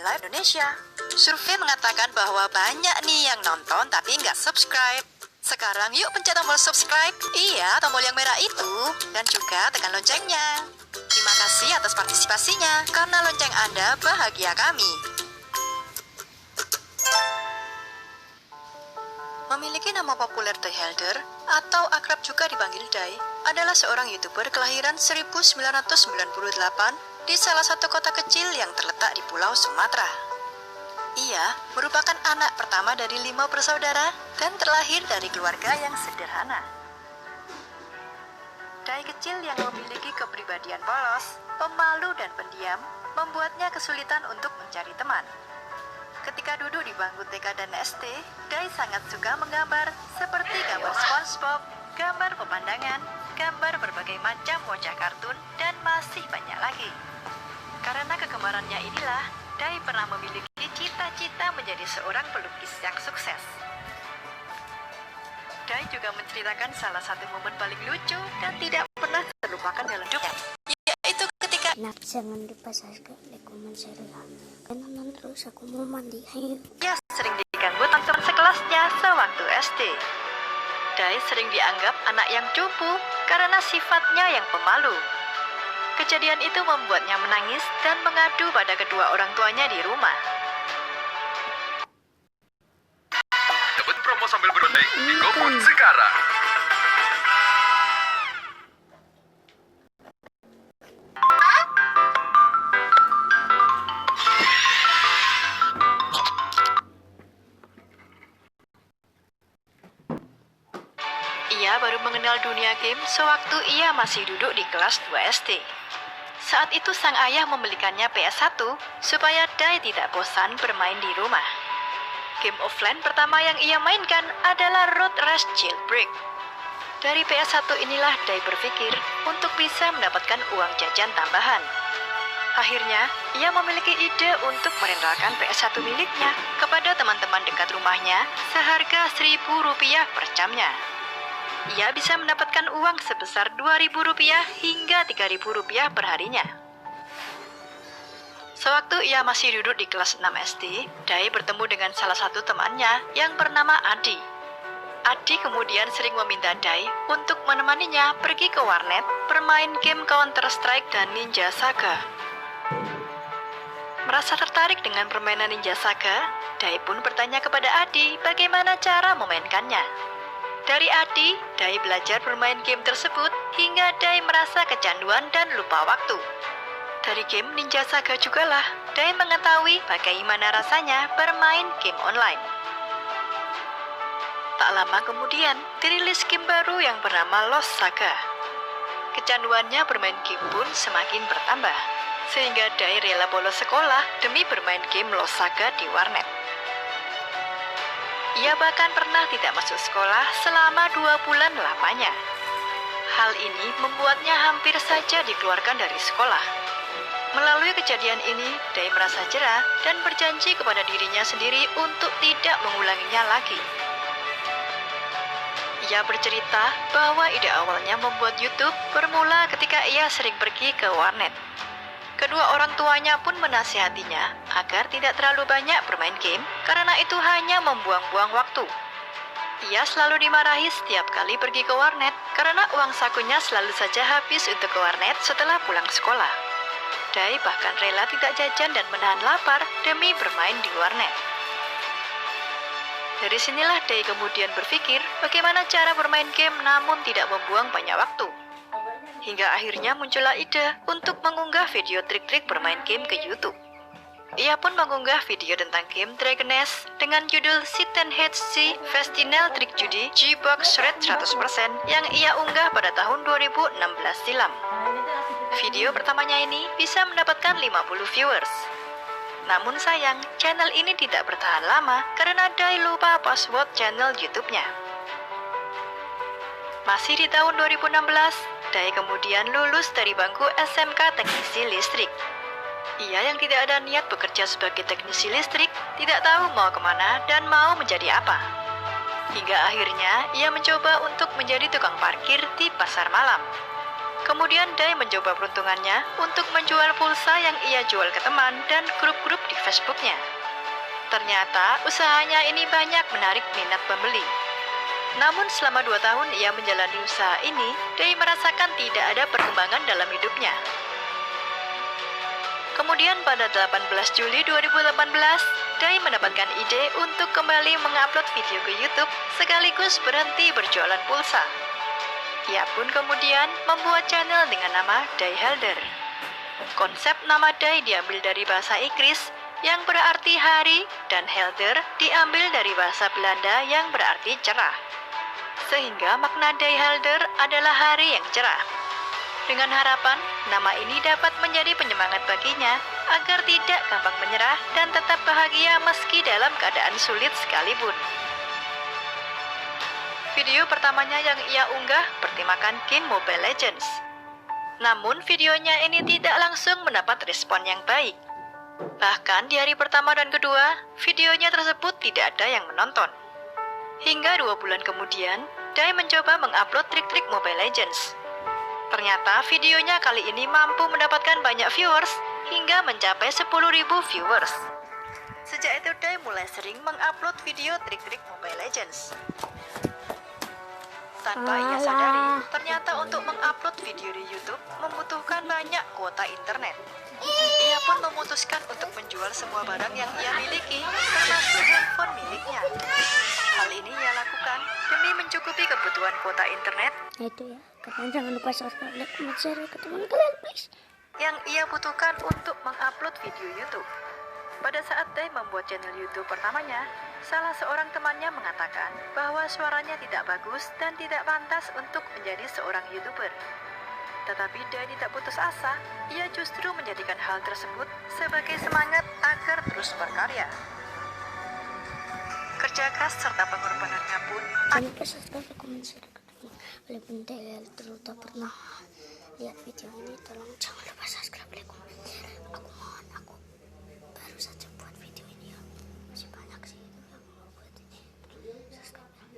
Live Indonesia. Survei mengatakan bahwa banyak nih yang nonton tapi nggak subscribe. Sekarang yuk pencet tombol subscribe. Iya, tombol yang merah itu. Dan juga tekan loncengnya. Terima kasih atas partisipasinya. Karena lonceng Anda bahagia kami. Memiliki nama populer The Helder, atau akrab juga dipanggil Dai, adalah seorang YouTuber kelahiran 1998 di salah satu kota kecil yang terletak di Pulau Sumatera. Ia merupakan anak pertama dari 5 bersaudara dan terlahir dari keluarga yang sederhana. Dai kecil yang memiliki kepribadian polos, pemalu dan pendiam membuatnya kesulitan untuk mencari teman. Ketika duduk di bangku TK dan SD, Dai sangat suka menggambar seperti gambar SpongeBob, gambar pemandangan, gambar berbagai macam wajah kartun, dan masih banyak lagi. Karena kegemarannya inilah, Dai pernah memiliki cita-cita menjadi seorang pelukis yang sukses. Dai juga menceritakan salah satu momen paling lucu dan tidak pernah terlupakan dalam hidupnya, yaitu ketika jangan lupa subscribe, like, komen, share ya. Nonton terus, aku mau mandi. Ayo. ia sering diganggu teman sekelasnya sewaktu SD. Dai sering dianggap anak yang cupu karena sifatnya yang pemalu. Kejadian itu membuatnya menangis dan mengadu pada kedua orang tuanya di rumah. Dapat promo sambil berunding di GoFood sekarang. Ia baru mengenal dunia game sewaktu ia masih duduk di kelas 2 SD. Saat itu sang ayah membelikannya PS1 supaya Dai tidak bosan bermain di rumah. Game offline pertama yang ia mainkan adalah Road Rash Jailbreak. Dari PS1 inilah Dai berpikir untuk bisa mendapatkan uang jajan tambahan. Akhirnya, ia memiliki ide untuk merentalkan PS1 miliknya kepada teman-teman dekat rumahnya seharga Rp1.000 per jamnya. Ia bisa mendapatkan uang sebesar Rp2.000 hingga Rp3.000 per harinya. Sewaktu ia masih duduk di kelas 6 SD, Dai bertemu dengan salah satu temannya yang bernama Adi. Adi kemudian sering meminta Dai untuk menemaninya pergi ke warnet bermain game Counter-Strike dan Ninja Saga. Merasa tertarik dengan permainan Ninja Saga, Dai pun bertanya kepada Adi bagaimana cara memainkannya. Dari Adi, Dai belajar bermain game tersebut hingga Dai merasa kecanduan dan lupa waktu. Dari game Ninja Saga jugalah Dai mengetahui bagaimana rasanya bermain game online. Tak lama kemudian, dirilis game baru yang bernama Lost Saga. Kecanduannya bermain game pun semakin bertambah, sehingga Dai rela bolos sekolah demi bermain game Lost Saga di warnet. Ia bahkan pernah tidak masuk sekolah selama 2 bulan lamanya. Hal ini membuatnya hampir saja dikeluarkan dari sekolah. Melalui kejadian ini, Dai merasa jera dan berjanji kepada dirinya sendiri untuk tidak mengulanginya lagi. Ia bercerita bahwa ide awalnya membuat YouTube bermula ketika ia sering pergi ke warnet. Kedua orang tuanya pun menasihatinya agar tidak terlalu banyak bermain game karena itu hanya membuang-buang waktu. Ia selalu dimarahi setiap kali pergi ke warnet karena uang sakunya selalu saja habis untuk ke warnet setelah pulang sekolah. Dai bahkan rela tidak jajan dan menahan lapar demi bermain di warnet. Dari sinilah Dai kemudian berpikir bagaimana cara bermain game namun tidak membuang banyak waktu. Hingga akhirnya muncullah ide untuk mengunggah video trik-trik bermain game ke YouTube. Ia pun mengunggah video tentang game Dragon Nest dengan judul Sit and HC Festinel Trik Judi G-Box Red 100% yang ia unggah pada tahun 2016 silam. Video pertamanya ini bisa mendapatkan 50 viewers. Namun sayang, channel ini tidak bertahan lama karena Dai lupa password channel YouTube-nya. Masih di tahun 2016, Dai kemudian lulus dari bangku SMK Teknisi Listrik. Ia yang tidak ada niat bekerja sebagai teknisi listrik, tidak tahu mau kemana dan mau menjadi apa. Hingga akhirnya ia mencoba untuk menjadi tukang parkir di pasar malam. Kemudian Dai mencoba peruntungannya untuk menjual pulsa yang ia jual ke teman dan grup-grup di Facebooknya. Ternyata usahanya ini banyak menarik minat pembeli. Namun selama 2 tahun ia menjalani usaha ini, Dai merasakan tidak ada perkembangan dalam hidupnya. Kemudian pada 18 Juli 2018, Dai mendapatkan ide untuk kembali mengupload video ke YouTube sekaligus berhenti berjualan pulsa. Ia pun kemudian membuat channel dengan nama Dai Helder. Konsep nama Dai diambil dari bahasa Inggris yang berarti hari dan Helder diambil dari bahasa Belanda yang berarti cerah. Sehingga makna Dai Helder adalah hari yang cerah. Dengan harapan nama ini dapat menjadi penyemangat baginya agar tidak gampang menyerah dan tetap bahagia meski dalam keadaan sulit sekalipun. Video pertamanya yang ia unggah bertemakan game Mobile Legends. Namun videonya ini tidak langsung mendapat respon yang baik. Bahkan di hari pertama dan kedua, videonya tersebut tidak ada yang menonton. Hingga 2 bulan kemudian, Dai mencoba mengupload trik-trik Mobile Legends. Ternyata videonya kali ini mampu mendapatkan banyak viewers hingga mencapai 10.000 viewers. Sejak itu Dai mulai sering mengupload video trik-trik Mobile Legends. Tanpa ia sadari, ternyata untuk mengupload video di YouTube membutuhkan banyak kuota internet. Ia pun memutuskan untuk menjual semua barang yang ia miliki, termasuk handphone miliknya. Hal ini ia lakukan demi mencukupi kebutuhan kuota internet Nah itu ya, kalian jangan lupa subscribe, like, comment, share ke teman kalian please. yang ia butuhkan untuk mengupload video YouTube. Pada saat Dai membuat channel YouTube pertamanya, salah seorang temannya mengatakan bahwa suaranya tidak bagus dan tidak pantas untuk menjadi seorang YouTuber. Tetapi Dai tidak putus asa, ia justru menjadikan hal tersebut sebagai semangat agar terus berkarya. Kerja keras serta pengorbanannya pun Jangan lupa subscribe, like, comment, share ke teman. Walaupun kalian tak pernah lihat video ini, tolong jangan lupa subscribe, like, comment, share. Aku mohon, aku baru saja buat video ini ya. Masih banyak sih yang mau buat ini.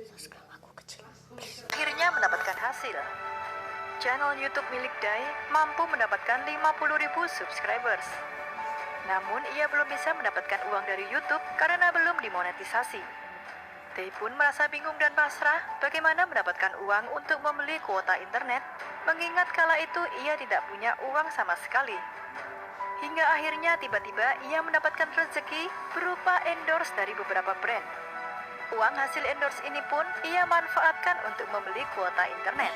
Subscribe aku kecil, please. akhirnya mendapatkan hasil. Channel YouTube milik Dai mampu mendapatkan 50.000 subscribers. Namun ia belum bisa mendapatkan uang dari YouTube karena belum dimonetisasi. Dai pun merasa bingung dan pasrah bagaimana mendapatkan uang untuk membeli kuota internet, mengingat kala itu ia tidak punya uang sama sekali. Hingga akhirnya tiba-tiba ia mendapatkan rezeki berupa endorse dari beberapa brand. Uang hasil endorse ini pun ia manfaatkan untuk membeli kuota internet.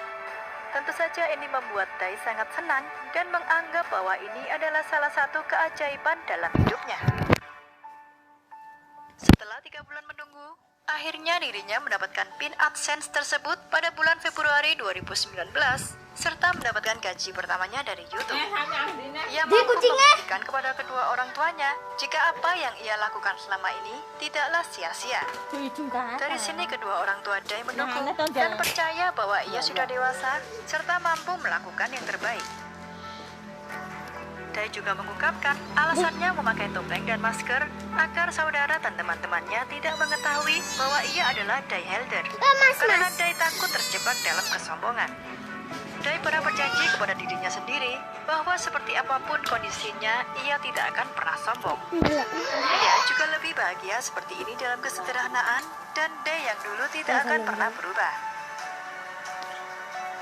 Tentu saja ini membuat Dai sangat senang dan menganggap bahwa ini adalah salah satu keajaiban dalam hidupnya. Setelah 3 bulan menunggu, akhirnya dirinya mendapatkan PIN AdSense tersebut pada bulan Februari 2019 serta mendapatkan gaji pertamanya dari YouTube. Ia mampu membuktikan kepada kedua orang tuanya jika apa yang ia lakukan selama ini tidaklah sia-sia. Dari sini kedua orang tua Dai mendukung dan percaya bahwa ia sudah dewasa serta mampu melakukan yang terbaik. Dai juga mengungkapkan alasannya memakai topeng dan masker agar saudara dan teman-temannya tidak mengetahui bahwa ia adalah Dai Helder karena Dai takut terjebak dalam kesombongan. Dai pernah berjanji kepada dirinya sendiri bahwa seperti apapun kondisinya, ia tidak akan pernah sombong. Ia juga lebih bahagia seperti ini dalam kesederhanaan dan Dai yang dulu tidak akan pernah berubah.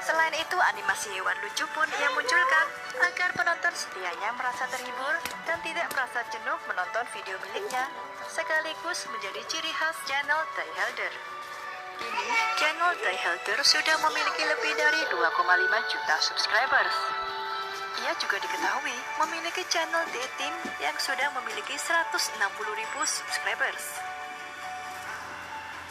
Selain itu, animasi hewan lucu pun ia munculkan agar penonton setianya merasa terhibur dan tidak merasa jenuh menonton video miliknya, sekaligus menjadi ciri khas channel Dai Helder. Kini, channel Dai Helder sudah memiliki lebih dari 2,5 juta subscribers. Ia juga diketahui memiliki channel dating yang sudah memiliki 160.000 subscribers.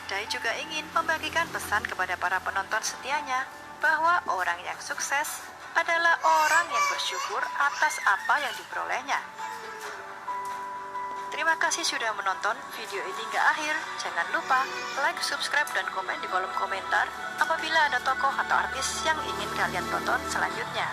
Dai juga ingin membagikan pesan kepada para penonton setianya bahwa orang yang sukses adalah orang yang bersyukur atas apa yang diperolehnya. Terima kasih sudah menonton video ini hingga akhir. Jangan lupa like, subscribe, dan komen di kolom komentar apabila ada tokoh atau artis yang ingin kalian tonton selanjutnya.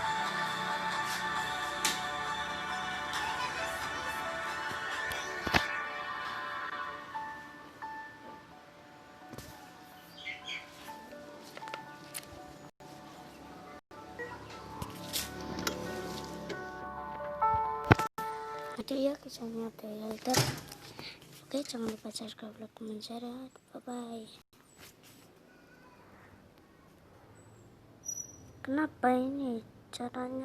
Itu ya kisahnya pay later. Oke, jangan lupa subscribe, like, comment, share ya. Bye bye. Kenapa ini caranya?